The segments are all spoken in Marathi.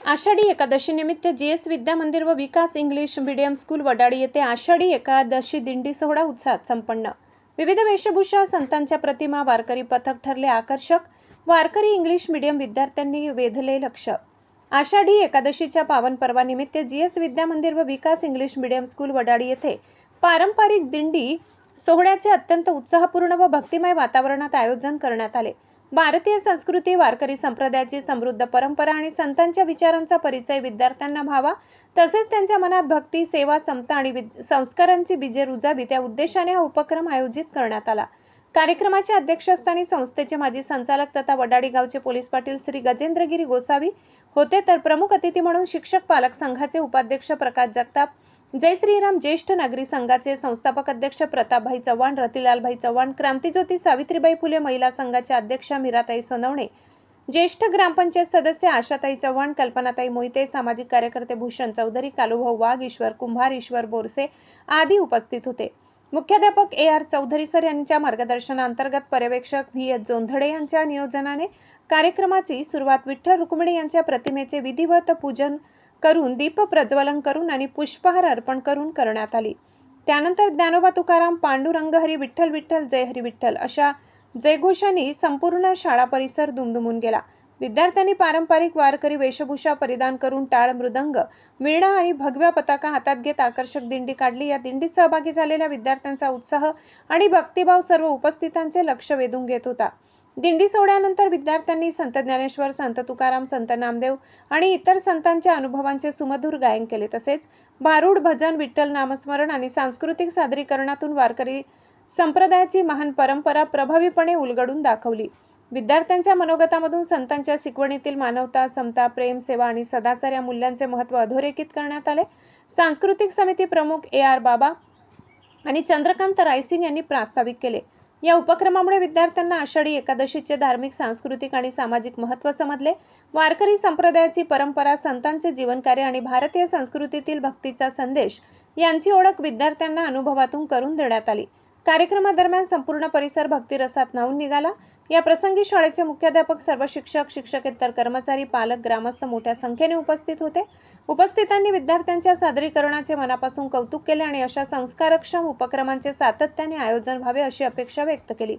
आषाढी एकादशी निमित्त जीएस विद्या मंदिर व विकास इंग्लिश मीडियम स्कूल वडाळी येथे आषाढी एकादशी दिंडी सोहळा उत्साहात संपन्न। विविध वेशभूषा, संतांच्या प्रतिमा, वारकरी पथक ठरले आकर्षक। वारकरी इंग्लिश मीडियम विद्यार्थ्यांनी वेधले लक्ष। आषाढी एकादशीच्या पावन पर्वानिमित्त जीएस विद्या मंदिर व विकास इंग्लिश मीडियम स्कूल वडाळी येथे पारंपरिक दिंडी सोहळ्याचे अत्यंत उत्साहपूर्ण व भक्तिमय वातावरणात आयोजन करण्यात आले। भारतीय संस्कृती, वारकरी संप्रदायाची समृद्ध परंपरा आणि संतांच्या विचारांचा परिचय विद्यार्थ्यांना व्हावा, तसेच त्यांच्या मनात भक्ती, सेवा, समता आणि संस्कारांची बीजे रुजावी त्या उद्देशाने हा उपक्रम आयोजित करण्यात आला। कार्यक्रमाच्या अध्यक्षस्थानी संस्थेचे माजी संचालक तथा वडाळी गावचे पोलीस पाटील श्री गजेंद्रगिरी गोसावी होते, तर प्रमुख अतिथी म्हणून शिक्षक पालक संघाचे उपाध्यक्ष प्रकाश जगताप, जय श्रीराम ज्येष्ठ नागरी संघाचे संस्थापक अध्यक्ष प्रतापभाई चव्हाण, रतिलालभाई चव्हाण, क्रांतिज्योती सावित्रीबाई फुले महिला संघाच्या अध्यक्षा मीराताई सोनवणे, ज्येष्ठ ग्रामपंचायत सदस्य आशाताई चव्हाण, कल्पनाताई मोहिते, सामाजिक कार्यकर्ते भूषण चौधरी, कालूभाऊ वाघ, ईश्वर कुंभार, ईश्वर बोरसे आदी उपस्थित होते। मुख्याध्यापक AR चौधरी सर यांच्या मार्गदर्शनाअंतर्गत पर्यवेक्षक VS जोंधळे यांच्या नियोजनाने कार्यक्रमाची सुरुवात विठ्ठल रुक्मिणी यांच्या प्रतिमेचे विधिवत पूजन करून, दीप प्रज्वलन करून आणि पुष्पहार अर्पण करून करण्यात आली। त्यानंतर ज्ञानोबा तुकाराम, पांडुरंग हरी विठ्ठल विठ्ठल, जय हरी विठ्ठल अशा जयघोषांनी संपूर्ण शाळा परिसर दुमदुमून गेला। विद्यार्थ्यांनी पारंपरिक वारकरी वेशभूषा परिधान करून टाळ, मृदंग, वीणा आणि भगव्या पताका हातात घेत आकर्षक दिंडी काढली। या दिंडीत सहभागी झालेल्या विद्यार्थ्यांचा उत्साह आणि भक्तिभाव सर्व उपस्थितांचे लक्ष वेधून घेत होता। दिंडी सोहळ्यानंतर विद्यार्थ्यांनी संत ज्ञानेश्वर, संत तुकाराम, संत नामदेव आणि इतर संतांच्या अनुभवांचे सुमधुर गायन केले। तसेच भारुड, भजन, विठ्ठल नामस्मरण आणि सांस्कृतिक सादरीकरणातून वारकरी संप्रदायाची महान परंपरा प्रभावीपणे उलगडून दाखवली। विद्यार्थ्यांच्या मनोगतामधून संतांच्या शिकवणीतील मानवता, समता, प्रेम, सेवा आणि सदाचार या मूल्यांचे महत्त्व अधोरेखित करण्यात आले। सांस्कृतिक समिती प्रमुख AR बाबा आणि चंद्रकांत रायसिंग यांनी प्रास्ताविक केले। या उपक्रमामुळे विद्यार्थ्यांना आषाढी एकादशीचे धार्मिक, सांस्कृतिक आणि सामाजिक महत्त्व समजले। वारकरी संप्रदायाची परंपरा, संतांचे जीवनकार्य आणि भारतीय संस्कृतीतील भक्तीचा संदेश यांची ओळख विद्यार्थ्यांना अनुभवातून करून देण्यात आली। कार्यक्रमादरम्यान संपूर्ण परिसर भक्तिरसात न्हाऊन निघाला। या प्रसंगी शाळेचे मुख्याध्यापक, सर्व शिक्षक, शिक्षकेतर कर्मचारी, पालक, ग्रामस्थ मोठ्या संख्येने उपस्थित होते। उपस्थितांनी विद्यार्थ्यांच्या सादरीकरणाचे मनापासून कौतुक केले आणि अशा संस्कारक्षम उपक्रमांचे सातत्याने आयोजन व्हावे अशी अपेक्षा व्यक्त केली।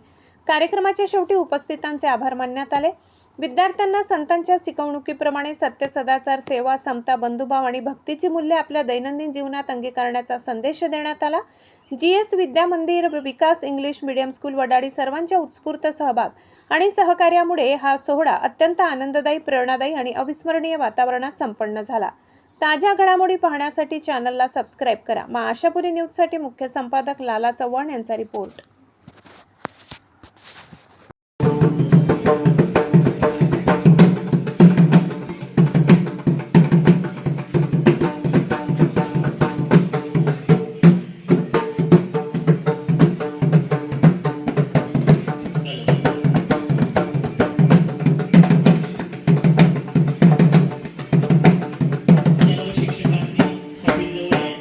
कार्यक्रमाच्या शेवटी उपस्थितांचे आभार मानण्यात आले। विद्यार्थ्यांना संतांच्या शिकवणुकीप्रमाणे सत्य, सदाचार, सेवा, समता, बंधुभाव आणि भक्तीची मूल्ये आपल्या दैनंदिन जीवनात अंगीकारण्याचा संदेश देण्यात आला। जीएस विद्या मंदिर व विकास इंग्लिश मीडियम स्कूल वडाळी सर्वांच्या उत्स्फूर्त सहभाग आणि सहकार्यामुळे हा सोहळा अत्यंत आनंददायी, प्रेरणादायी आणि अविस्मरणीय वातावरणात संपन्न झाला। ताज्या घडामोडी पाहण्यासाठी चॅनलला सबस्क्राईब करा। आशापुरी न्यूजसाठी मुख्य संपादक लाला चव्हाण यांचा रिपोर्ट।